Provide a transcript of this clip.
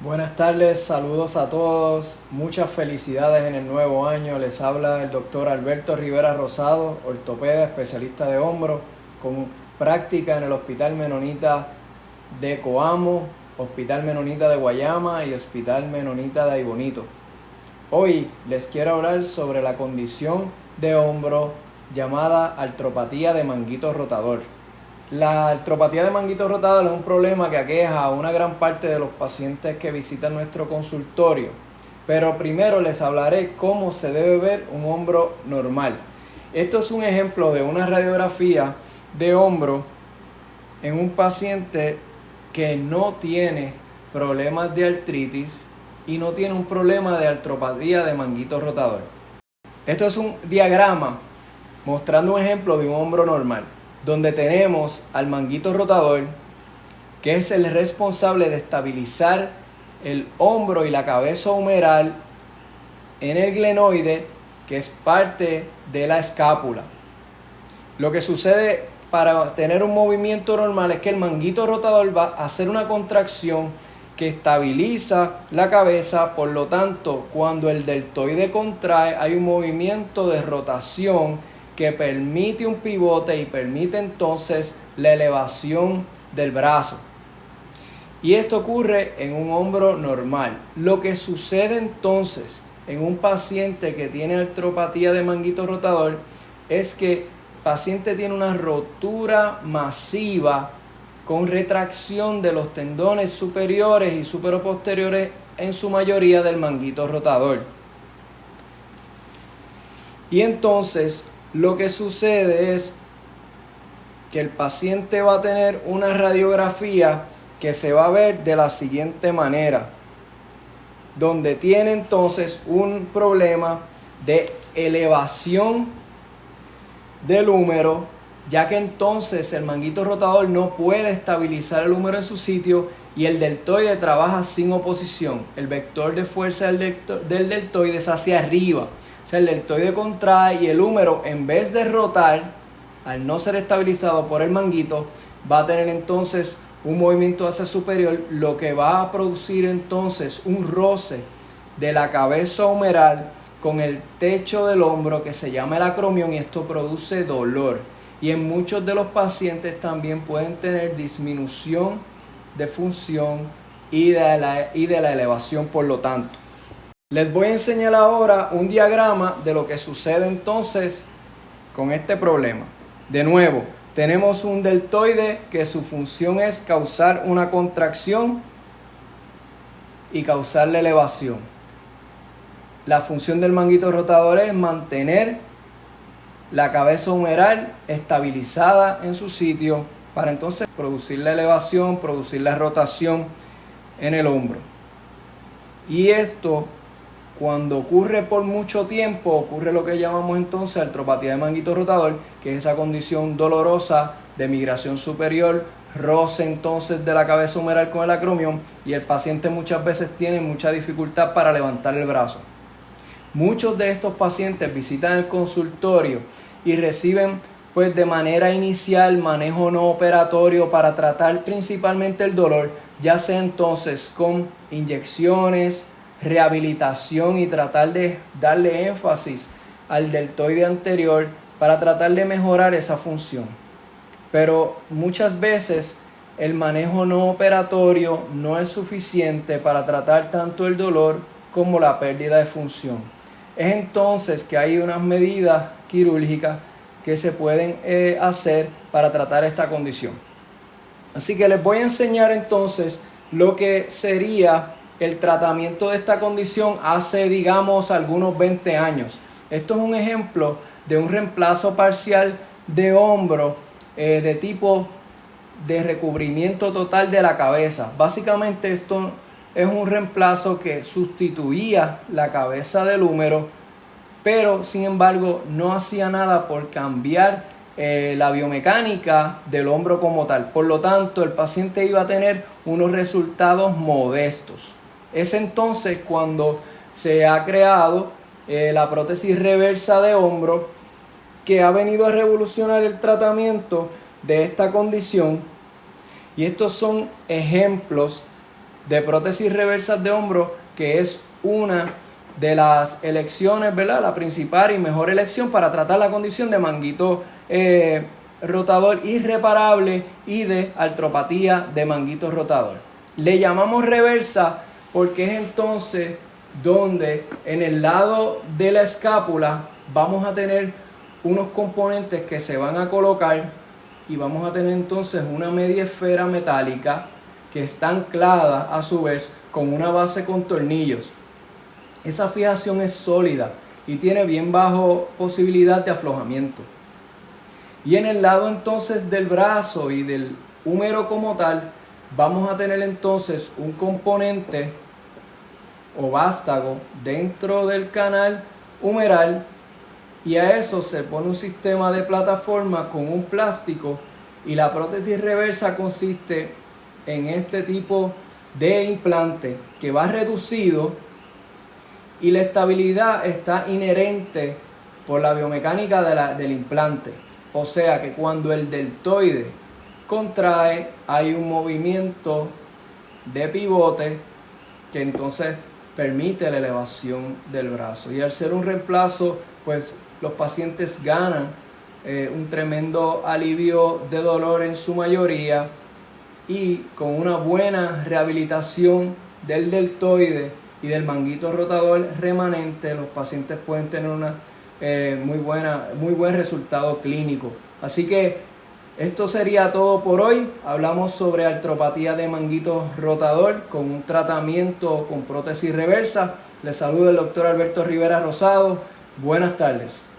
Buenas tardes, saludos a todos, muchas felicidades en el nuevo año. Les habla el doctor Alberto Rivera Rosado, ortopeda, especialista de hombro, con práctica en el Hospital Menonita de Coamo, Hospital Menonita de Guayama y Hospital Menonita de Aibonito. Hoy les quiero hablar sobre la condición de hombro llamada artropatía de manguito rotador. La artropatía de manguito rotador es un problema que aqueja a una gran parte de los pacientes que visitan nuestro consultorio. Pero primero les hablaré cómo se debe ver un hombro normal. Esto es un ejemplo de una radiografía de hombro en un paciente que no tiene problemas de artritis y no tiene un problema de artropatía de manguito rotador. Esto es un diagrama mostrando un ejemplo de un hombro normal, donde tenemos al manguito rotador, que es el responsable de estabilizar el hombro y la cabeza humeral en el glenoide, que es parte de la escápula. Lo que sucede para tener un movimiento normal es que el manguito rotador va a hacer una contracción que estabiliza la cabeza. Por lo tanto, cuando el deltoide contrae, hay un movimiento de rotación que permite un pivote y permite entonces la elevación del brazo. Y esto ocurre en un hombro normal. Lo que sucede entonces en un paciente que tiene artropatía de manguito rotador es que el paciente tiene una rotura masiva con retracción de los tendones superiores y superoposteriores, en su mayoría del manguito rotador. Y entonces lo que sucede es que el paciente va a tener una radiografía que se va a ver de la siguiente manera, donde tiene entonces un problema de elevación del húmero, ya que entonces el manguito rotador no puede estabilizar el húmero en su sitio y el deltoide trabaja sin oposición. El vector de fuerza del deltoide es hacia arriba. O sea, el deltoide contrae y el húmero, en vez de rotar, al no ser estabilizado por el manguito, va a tener entonces un movimiento hacia superior, lo que va a producir entonces un roce de la cabeza humeral con el techo del hombro, que se llama el acromión, y esto produce dolor. Y en muchos de los pacientes también pueden tener disminución de función y de la elevación, por lo tanto. Les voy a enseñar ahora un diagrama de lo que sucede entonces con este problema. De nuevo, tenemos un deltoide que su función es causar una contracción y causar la elevación. La función del manguito rotador es mantener la cabeza humeral estabilizada en su sitio para entonces producir la elevación, producir la rotación en el hombro. Y esto, cuando ocurre por mucho tiempo, ocurre lo que llamamos entonces artropatía de manguito rotador, que es esa condición dolorosa de migración superior, roce entonces de la cabeza humeral con el acromión, y el paciente muchas veces tiene mucha dificultad para levantar el brazo. Muchos de estos pacientes visitan el consultorio y reciben pues de manera inicial manejo no operatorio para tratar principalmente el dolor, ya sea entonces con inyecciones, rehabilitación y tratar de darle énfasis al deltoide anterior para tratar de mejorar esa función. Pero muchas veces el manejo no operatorio no es suficiente para tratar tanto el dolor como la pérdida de función. Es entonces que hay unas medidas quirúrgicas que se pueden hacer para tratar esta condición. Así que les voy a enseñar entonces lo que sería el tratamiento de esta condición hace, digamos, algunos 20 años. Esto es un ejemplo de un reemplazo parcial de hombro de tipo de recubrimiento total de la cabeza. Básicamente esto es un reemplazo que sustituía la cabeza del húmero, pero sin embargo no hacía nada por cambiar la biomecánica del hombro como tal. Por lo tanto, el paciente iba a tener unos resultados modestos. Es entonces cuando se ha creado la prótesis reversa de hombro, que ha venido a revolucionar el tratamiento de esta condición. Y estos son ejemplos de prótesis reversas de hombro, que es una de las elecciones, ¿verdad? La principal y mejor elección para tratar la condición de manguito rotador irreparable y de artropatía de manguito rotador. Le llamamos reversa porque es entonces donde en el lado de la escápula vamos a tener unos componentes que se van a colocar y vamos a tener entonces una media esfera metálica que está anclada a su vez con una base con tornillos. Esa fijación es sólida y tiene bien bajo posibilidad de aflojamiento. Y en el lado entonces del brazo y del húmero como tal, vamos a tener entonces un componente o vástago dentro del canal humeral, y a eso se pone un sistema de plataforma con un plástico, y la prótesis reversa consiste en este tipo de implante que va reducido y la estabilidad está inherente por la biomecánica del implante. O sea que cuando el deltoide contrae, hay un movimiento de pivote que entonces permite la elevación del brazo. Y al ser un reemplazo, pues los pacientes ganan un tremendo alivio de dolor en su mayoría, y con una buena rehabilitación del deltoide y del manguito rotador remanente, los pacientes pueden tener una muy buen resultado clínico. Así que esto sería todo por hoy. Hablamos sobre artropatía de manguito rotador con un tratamiento con prótesis reversa. Les saluda el doctor Alberto Rivera Rosado. Buenas tardes.